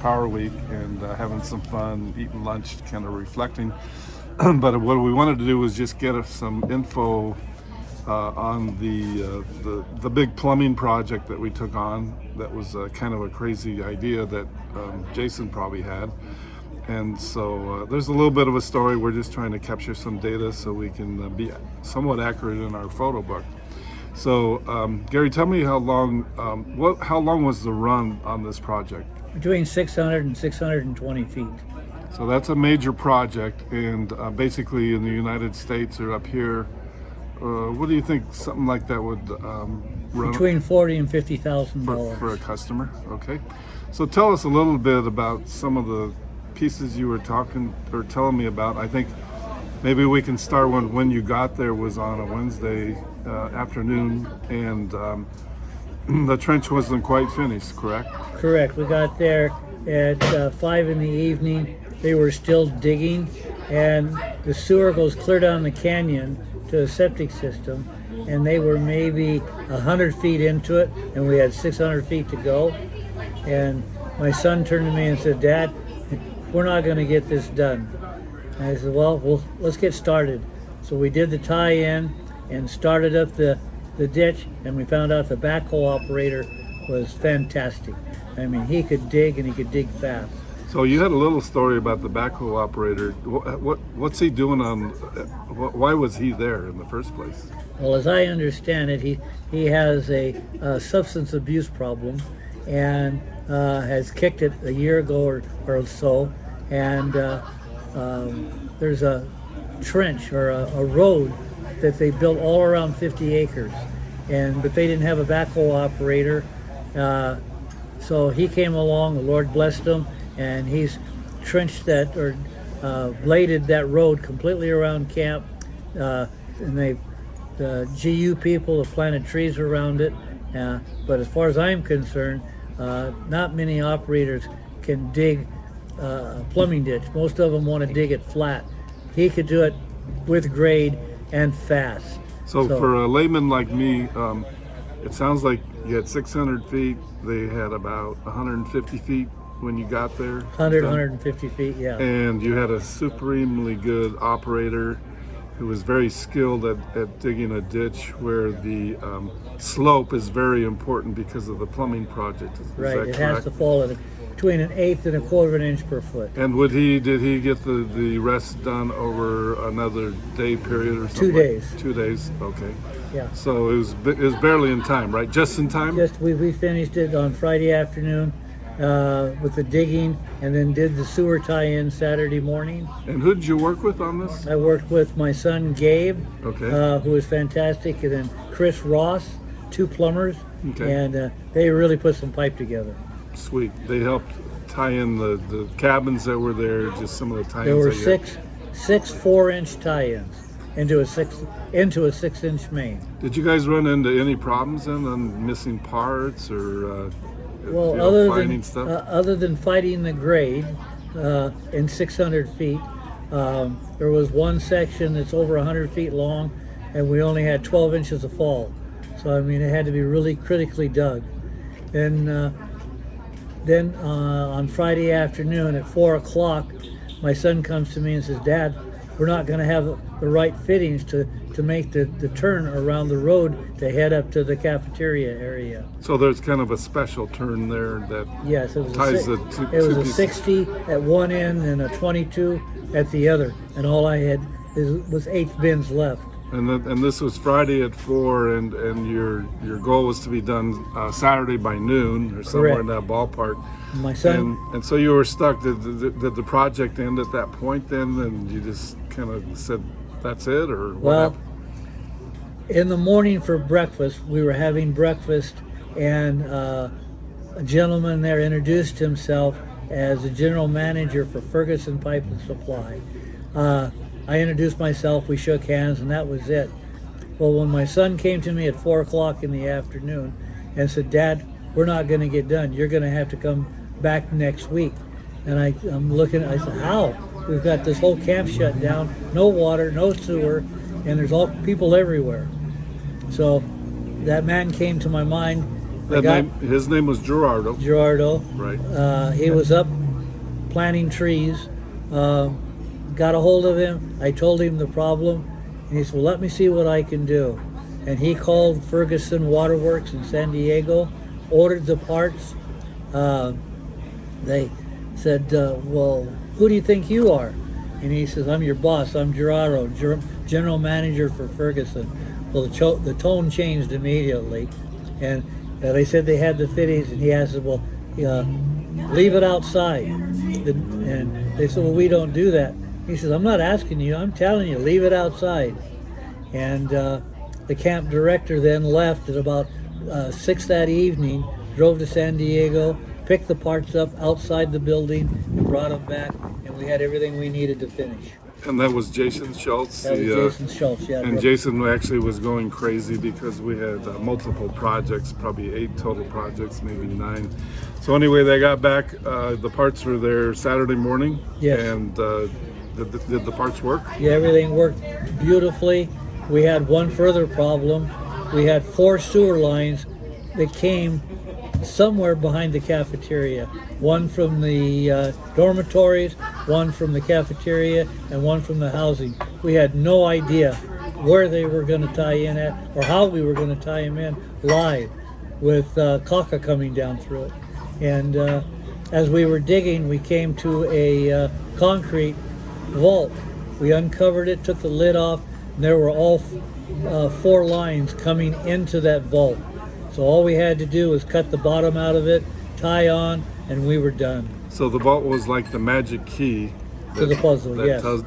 Power Week and having some fun, eating lunch, kind of reflecting. But what we wanted to do was just get us some info on the big plumbing project that we took on. That was kind of a crazy idea that Jason probably had. And so there's a little bit of a story. We're just trying to capture some data so we can be somewhat accurate in our photo book. So Gary, tell me how long was the run on this project? Between 600 and 620 feet. So that's a major project, and basically in the United States or up here, what do you think something like that would run? Between $40,000 and $50,000 for a customer. Okay, so tell us a little bit about some of the pieces you were talking or telling me about. I think maybe we can start when you got there was on a Wednesday afternoon, and the trench wasn't quite finished, correct? Correct. We got there at 5 in the evening. They were still digging, and the sewer goes clear down the canyon to a septic system, and they were maybe 100 feet into it, and we had 600 feet to go. And my son turned to me and said, "Dad, we're not going to get this done." And I said, well, let's get started. So we did the tie-in and started up the ditch, and we found out the backhoe operator was fantastic. I mean, he could dig, and he could dig fast. So you had a little story about the backhoe operator. What's he doing on? Why was he there in the first place? Well, as I understand it, he has a substance abuse problem, and has kicked it a year ago or so. And there's a trench or a road that they built all around 50 acres, but they didn't have a backhoe operator. So he came along. The Lord blessed him. And he's trenched that or bladed that road completely around camp. And the GU people have planted trees around it. But as far as I'm concerned, not many operators can dig a plumbing ditch. Most of them want to dig it flat. He could do it with grade and fast. So for a layman like me, it sounds like you had 600 feet. They had about 150 feet when you got there? 150 feet, yeah. And you had a supremely good operator who was very skilled at digging a ditch where the slope is very important because of the plumbing project. Is right, that it correct? has to fall at between 1/8 and 1/4 of an inch per foot. And did he get the rest done over another day period or something? 2 days. 2 days, okay. Yeah. So it was barely in time, right? Just in time? We finished it on Friday afternoon. With the digging, and then did the sewer tie-in Saturday morning. And who did you work with on this? I worked with my son Gabe, okay. Who was fantastic, and then Chris Ross, 2 plumbers, okay. And they really put some pipe together. Sweet. They helped tie in the cabins that were there, just some of the tie-ins. There were six 4-inch tie-ins into a 6-inch main. Did you guys run into any problems then on missing parts or? Well, other than fighting the grade in 600 feet, there was one section that's over 100 feet long, and we only had 12 inches of fall. So I mean, it had to be really critically dug. Then on Friday afternoon at 4 o'clock, my son comes to me and says, "Dad, we're not going to have the right fittings to make the turn around the road to head up to the cafeteria area." So there's kind of a special turn there that yes, it was ties the two it was a pieces. 60 at one end and a 22 at the other, and all I had was 8 bins left. And this was Friday at 4, and your goal was to be done Saturday by noon or somewhere Correct. in that ballpark. My son. And so you were stuck. Did the project end at that point then, and you just kind of said that's it, or what Well, happened? in the morning for breakfast, we were having breakfast, and a gentleman there introduced himself as the general manager for Ferguson Pipe and Supply. I introduced myself, we shook hands, and that was it. Well, when my son came to me at 4 o'clock in the afternoon and said, "Dad, we're not going to get done. You're going to have to come back next week." And I'm looking, I said, "How? We've got this whole camp shut down, no water, no sewer, and there's all people everywhere." So that man came to my mind, His name was Gerardo. Gerardo. Right. He was up planting trees. Got a hold of him. I told him the problem, and he said, "Well, let me see what I can do." And he called Ferguson Waterworks in San Diego, ordered the parts. They said, "Well, who do you think you are?" And he says, "I'm your boss. I'm Gerardo, general manager for Ferguson." Well, the tone changed immediately, and they said they had the fittings, and he asked, "Well, leave it outside." And they said, "Well, we don't do that." He says, "I'm not asking you. I'm telling you, leave it outside." And the camp director then left at about 6 that evening, drove to San Diego, picked the parts up outside the building, and brought them back, and we had everything we needed to finish. And that was Jason Schultz. That was Jason Schultz, yeah. And Jason actually was going crazy because we had multiple projects, probably 8 total projects, maybe 9. So anyway, they got back. The parts were there Saturday morning. Yes. And did the parts work? Yeah, everything worked beautifully. We had one further problem. We had 4 sewer lines that came somewhere behind the cafeteria. One from the dormitories, one from the cafeteria, and one from the housing. We had no idea where they were going to tie in at, or how we were going to tie them in live, with caca coming down through it. And as we were digging, we came to a concrete vault. We uncovered it, took the lid off, and there were all 4 lines coming into that vault. So all we had to do was cut the bottom out of it, tie on, and we were done. So the vault was like the magic key To the puzzle, yes. that